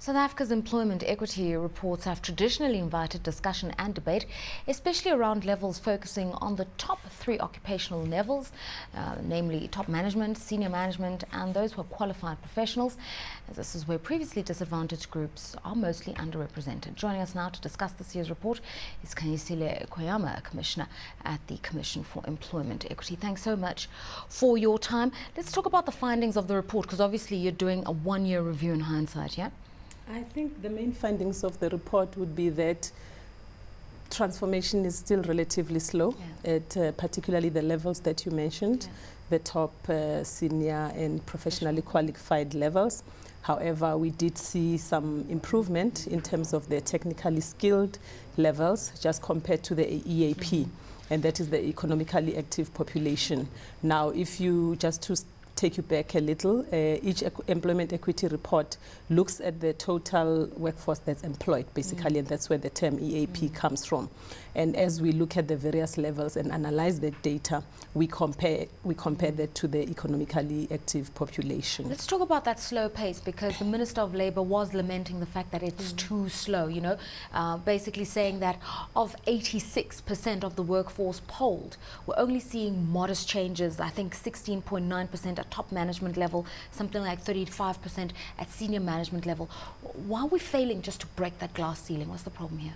South Africa's employment equity reports have traditionally invited discussion and debate, especially around levels focusing on the top three occupational levels, namely top management, senior management, and those who are qualified professionals, as this is where previously disadvantaged groups are mostly underrepresented. Joining us now to discuss this year's report is Khanysile Kweyama, Commissioner at the Commission for Employment Equity. Thanks so much for your time. Let's talk about the findings of the report, because obviously you're doing a one-year review in hindsight, yeah? I think the main findings of the report would be that transformation is still relatively slow at particularly the levels that you mentioned, the top senior and professionally qualified levels. However, we did see some improvement in terms of the technically skilled levels just compared to the EAP, and that is the economically active population. Now, if you just to take you back a little, each employment equity report looks at the total workforce that's employed, basically, and that's where the term EAP comes from. And as we look at the various levels and analyze the data, we compare that to the economically active population. Let's talk about that slow pace, because the Minister of Labour was lamenting the fact that it's too slow, you know, basically saying that of 86% of the workforce polled, we're only seeing modest changes. I think 16.9% at top management level, something like 35% at senior management level. Why are we failing just to break that glass ceiling? What's the problem here?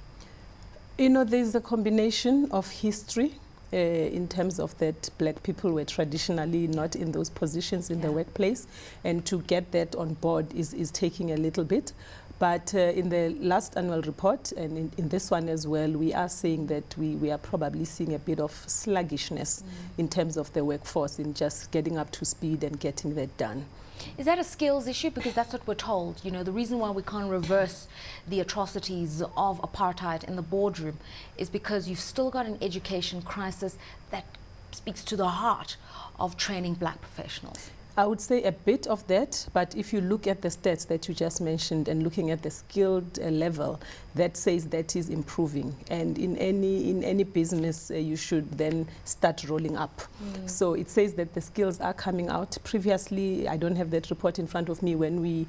You know, there's a combination of history in terms of that black people were traditionally not in those positions in the workplace, and to get that on board is taking a little bit. But in the last annual report, and in this one as well, we are saying that we are probably seeing a bit of sluggishness in terms of the workforce, in just getting up to speed and getting that done. Is that a skills issue? Because that's what we're told. You know, the reason why we can't reverse the atrocities of apartheid in the boardroom is because you've still got an education crisis that speaks to the heart of training black professionals. I would say a bit of that, but if you look at the stats that you just mentioned and looking at the skilled level, that says that is improving. And in any business, you should then start rolling up. So it says that the skills are coming out. Previously, I don't have that report in front of me. When we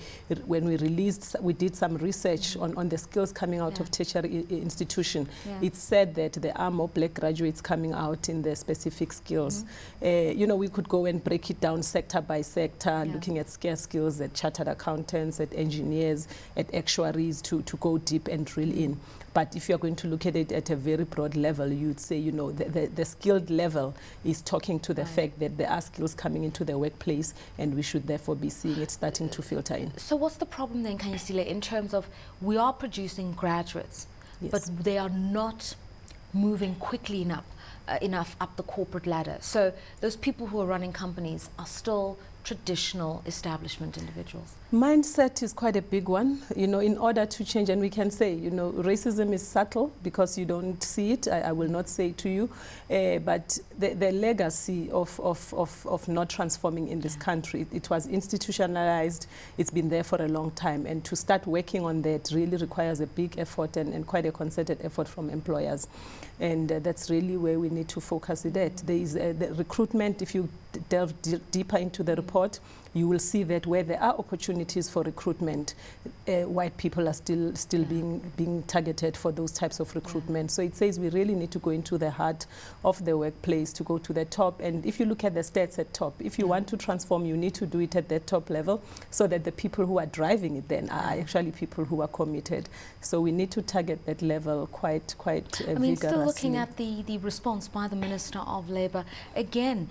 released, we did some research on the skills coming out of tertiary institution. It said that there are more black graduates coming out in the specific skills. You know, we could go and break it down sector by sector, looking at scarce skills, at chartered accountants, at engineers, at actuaries, to go deep and drill in. But if you're going to look at it at a very broad level, you'd say, you know, the skilled level is talking to the fact that there are skills coming into the workplace, and we should therefore be seeing it starting to filter in. So what's the problem then, Khanysile, in terms of we are producing graduates, but they are not moving quickly enough up the corporate ladder? So those people who are running companies are still traditional establishment individuals. Mindset is quite a big one, you know, in order to change. And we can say, you know, racism is subtle because you don't see it. I will not say it to you, but the legacy of not transforming in this country, it was institutionalized. It's been there for a long time, and to start working on that really requires a big effort and quite a concerted effort from employers. And that's really where we need to focus it at. There is the recruitment. If you delve deeper into the report, you will see that where there are opportunities for recruitment, white people are still being targeted for those types of recruitment. So it says we really need to go into the heart of the workplace to go to the top. And if you look at the stats at top, if you want to transform, you need to do it at that top level, so that the people who are driving it then are actually people who are committed. So we need to target that level quite vigorously. I mean, still looking at the response by the Minister of Labour, again,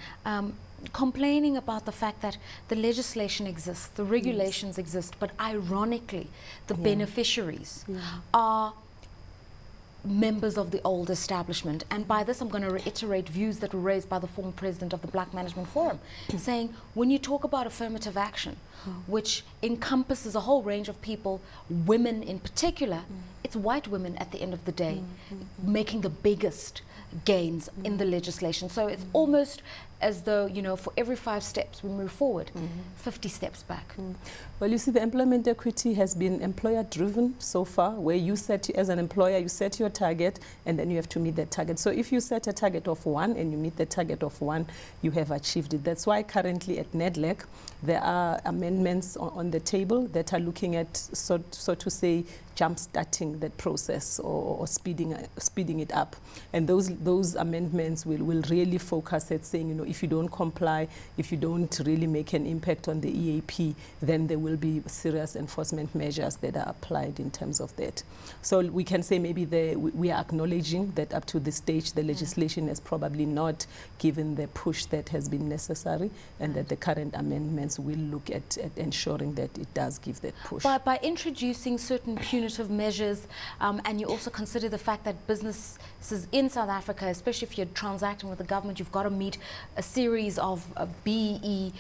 complaining about the fact that the legislation exists, the regulations exist, but ironically, the beneficiaries are members of the old establishment. And by this, I'm going to reiterate views that were raised by the former president of the Black Management Forum, saying when you talk about affirmative action, which encompasses a whole range of people, women in particular, it's white women at the end of the day making the biggest gains in the legislation. So it's almost as though, you know, for every 5 steps we move forward, 50 steps back. Well, you see, the employment equity has been employer-driven so far, where you set, as an employer, you set your target, and then you have to meet that target. So if you set a target of 1 and you meet the target of 1, you have achieved it. That's why currently at NEDLEC, there are amendments on the table that are looking at, so to say, jump-starting that process or speeding it up. And those amendments will really focus at saying, you know, if you don't comply, if you don't really make an impact on the EAP, then there will be serious enforcement measures that are applied in terms of that. So we can say maybe we are acknowledging that up to this stage, the legislation has probably not given the push that has been necessary, and that the current amendments will look at ensuring that it does give that push. By introducing certain punitive measures, and you also consider the fact that businesses in South Africa, especially if you're transacting with the government, you've got to meet a series of BEE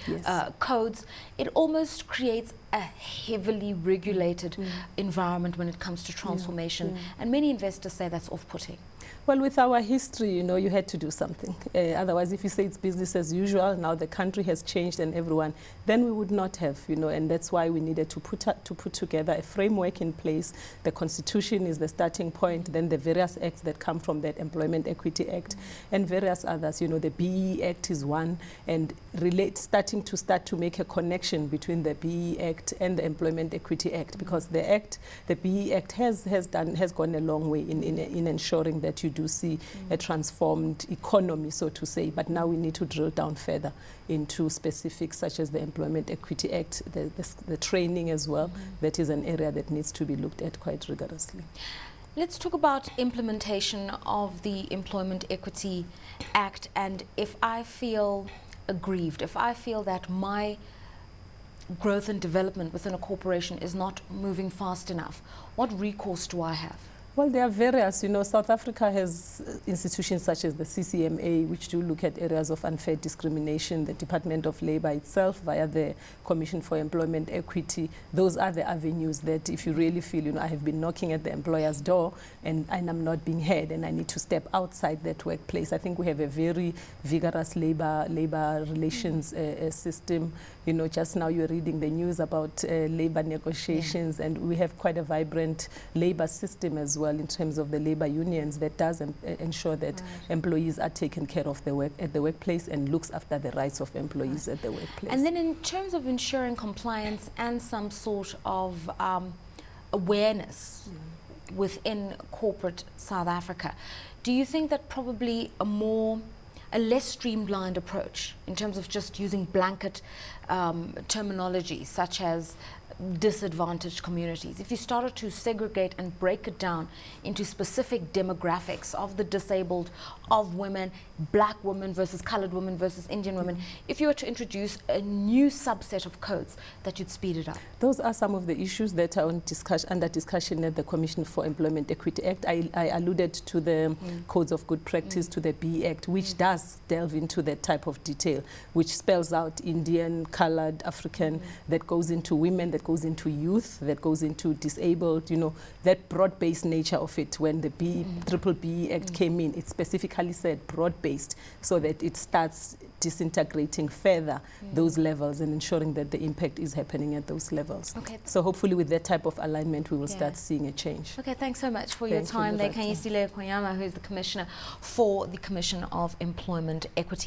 codes. It almost creates a heavily regulated environment when it comes to transformation, and many investors say that's off-putting. Well, with our history, you know, you had to do something. Otherwise, if you say it's business as usual, now the country has changed and everyone, then we would not have, you know, and that's why we needed to put together a framework in place. The Constitution is the starting point, then the various acts that come from that, Employment Equity Act, and various others. You know, the BEE Act is one, and starting to make a connection between the BEE Act and the Employment Equity Act, because the BEE Act has gone a long way in ensuring that you do see a transformed economy, so to say. But now we need to drill down further into specifics such as the Employment Equity Act, the training as well. That is an area that needs to be looked at quite rigorously. Let's talk about implementation of the Employment Equity Act, and if I feel aggrieved, if I feel that my growth and development within a corporation is not moving fast enough, what recourse do I have? Well, there are various. You know, South Africa has institutions such as the CCMA, which do look at areas of unfair discrimination, the Department of Labor itself via the Commission for Employment Equity. Those are the avenues that if you really feel, you know, I have been knocking at the employer's door and I'm not being heard and I need to step outside that workplace. I think we have a very vigorous labor relations system. You know, just now you're reading the news about labor negotiations, and we have quite a vibrant labor system as well in terms of the labor unions that does ensure that employees are taken care of at the workplace and looks after the rights of employees at the workplace. And then in terms of ensuring compliance and some sort of awareness within corporate South Africa, do you think that probably a less streamlined approach in terms of just using blanket terminology such as disadvantaged communities, if you started to segregate and break it down into specific demographics of the disabled, of women, black women versus colored women versus Indian women, if you were to introduce a new subset of codes, that you'd speed it up? Those are some of the issues that are under discussion at the Commission for Employment Equity Act. I alluded to the Codes of Good Practice, to the BEE Act, which does delve into that type of detail, which spells out Indian, colored, African, that goes into women, that goes into youth, that goes into disabled, you know, that broad-based nature of it. When the Triple BEE Act came in, it specifically said broad-based, so that it starts disintegrating further those levels and ensuring that the impact is happening at those levels. Okay. So hopefully with that type of alignment, we will start seeing a change. Okay, thanks so much for your time there, Khanysile Kweyama, who is the Commissioner for the Commission of Employment Equity.